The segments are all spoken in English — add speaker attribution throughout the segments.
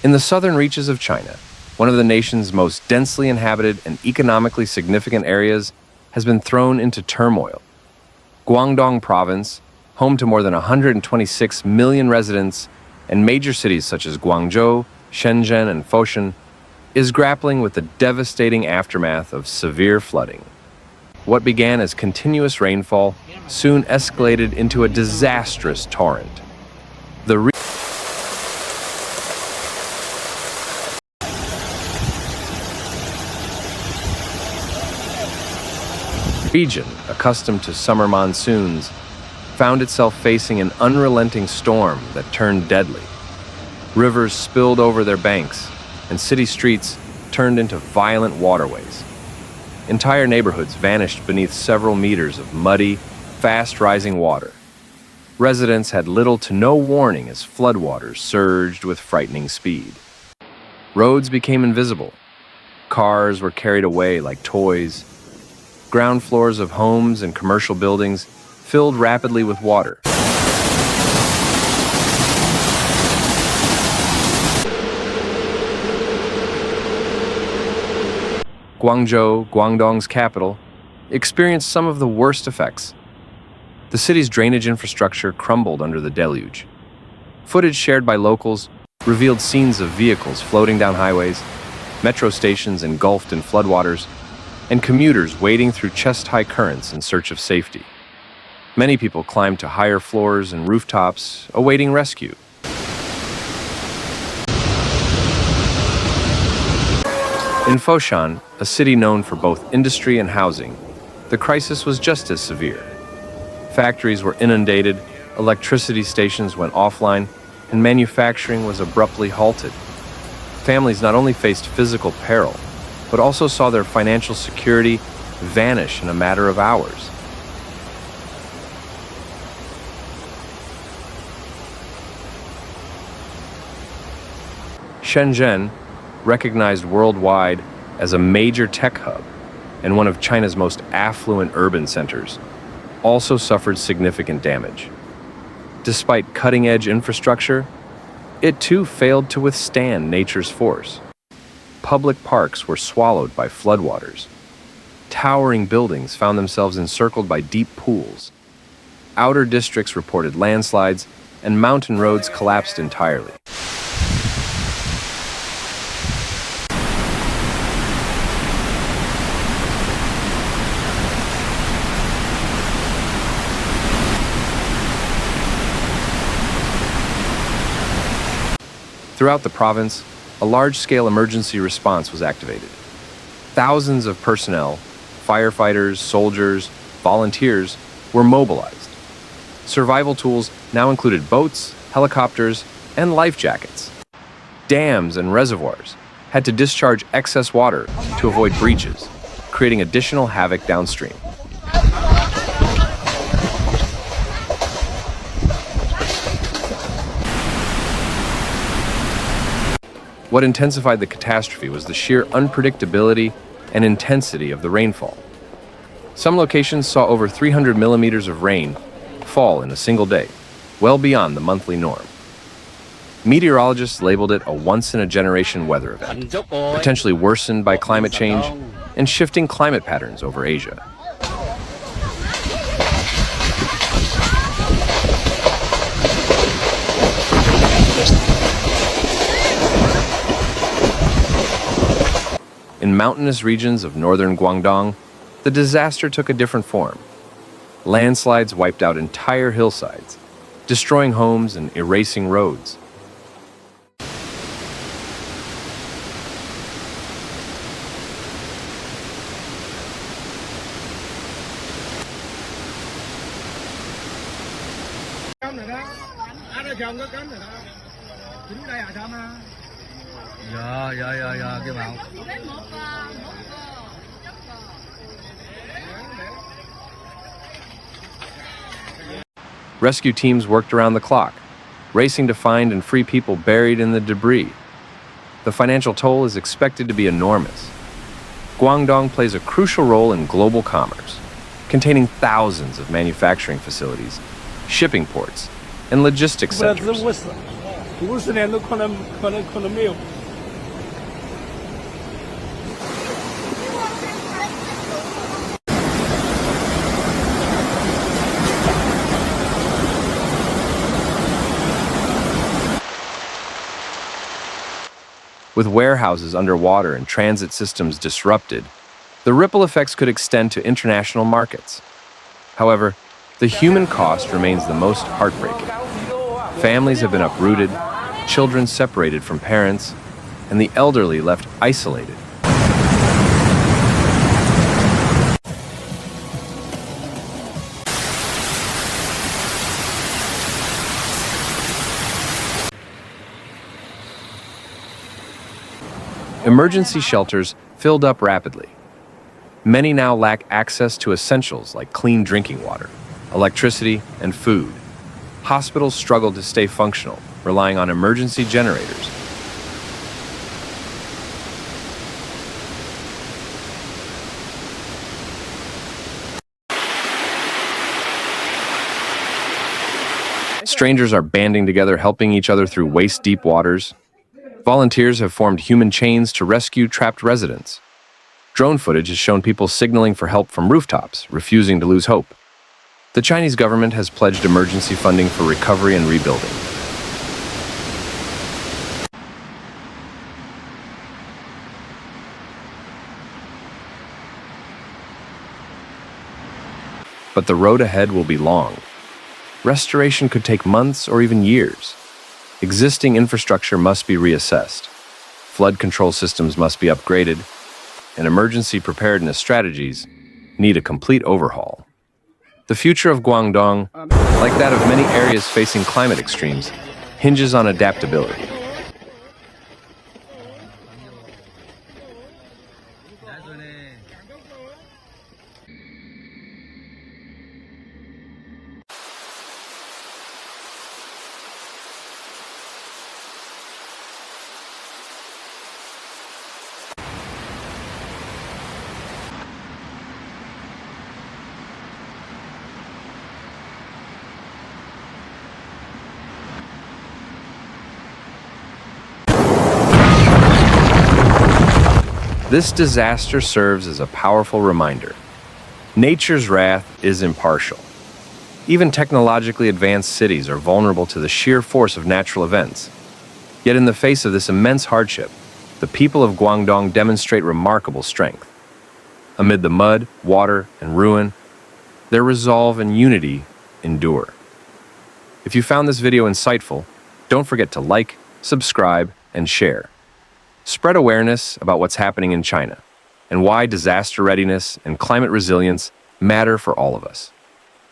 Speaker 1: In the southern reaches of China, one of the nation's most densely inhabited and economically significant areas has been thrown into turmoil. Guangdong Province, home to more than 126 million residents, and major cities such as Guangzhou, Shenzhen, and Foshan, is grappling with the devastating aftermath of severe flooding. What began as continuous rainfall soon escalated into a disastrous torrent. The region, accustomed to summer monsoons, found itself facing an unrelenting storm that turned deadly. Rivers spilled over their banks, and city streets turned into violent waterways. Entire neighborhoods vanished beneath several meters of muddy, fast-rising water. Residents had little to no warning as floodwaters surged with frightening speed. Roads became invisible. Cars were carried away like toys. Ground floors of homes and commercial buildings filled rapidly with water. Guangzhou, Guangdong's capital, experienced some of the worst effects. The city's drainage infrastructure crumbled under the deluge. Footage shared by locals revealed scenes of vehicles floating down highways, metro stations engulfed in floodwaters, and commuters wading through chest-high currents in search of safety. Many people climbed to higher floors and rooftops, awaiting rescue. In Foshan, a city known for both industry and housing, the crisis was just as severe. Factories were inundated, electricity stations went offline, and manufacturing was abruptly halted. Families not only faced physical peril, but also saw their financial security vanish in a matter of hours. Shenzhen, recognized worldwide as a major tech hub and one of China's most affluent urban centers, also suffered significant damage. Despite cutting-edge infrastructure, it too failed to withstand nature's force. Public parks were swallowed by floodwaters. Towering buildings found themselves encircled by deep pools. Outer districts reported landslides, and mountain roads collapsed entirely. Throughout the province, a large-scale emergency response was activated. Thousands of personnel, firefighters, soldiers, volunteers, were mobilized. Survival tools now included boats, helicopters, and life jackets. Dams and reservoirs had to discharge excess water to avoid breaches, creating additional havoc downstream. What intensified the catastrophe was the sheer unpredictability and intensity of the rainfall. Some locations saw over 300 millimeters of rain fall in a single day, well beyond the monthly norm. Meteorologists labeled it a once-in-a-generation weather event, potentially worsened by climate change and shifting climate patterns over Asia. In mountainous regions of northern Guangdong, the disaster took a different form. Landslides wiped out entire hillsides, destroying homes and erasing roads. Rescue teams worked around the clock, racing to find and free people buried in the debris. The financial toll is expected to be enormous. Guangdong plays a crucial role in global commerce, containing thousands of manufacturing facilities, shipping ports, and logistics centers.
Speaker 2: 50年都可能没有。
Speaker 1: With warehouses underwater and transit systems disrupted, the ripple effects could extend to international markets. However, the human cost remains the most heartbreaking. Families have been uprooted, children separated from parents, and the elderly left isolated. Emergency shelters filled up rapidly. Many now lack access to essentials like clean drinking water, electricity, and food. Hospitals struggle to stay functional, relying on emergency generators. Strangers are banding together, helping each other through waist-deep waters. Volunteers have formed human chains to rescue trapped residents. Drone footage has shown people signaling for help from rooftops, refusing to lose hope. The Chinese government has pledged emergency funding for recovery and rebuilding. But the road ahead will be long. Restoration could take months or even years. Existing infrastructure must be reassessed. Flood control systems must be upgraded, and emergency preparedness strategies need a complete overhaul. The future of Guangdong, like that of many areas facing climate extremes, hinges on adaptability. This disaster serves as a powerful reminder. Nature's wrath is impartial. Even technologically advanced cities are vulnerable to the sheer force of natural events. Yet in the face of this immense hardship, the people of Guangdong demonstrate remarkable strength. Amid the mud, water, and ruin, their resolve and unity endure. If you found this video insightful, don't forget to like, subscribe, and share. Spread awareness about what's happening in China and why disaster readiness and climate resilience matter for all of us.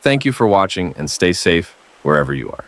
Speaker 1: Thank you for watching and stay safe wherever you are.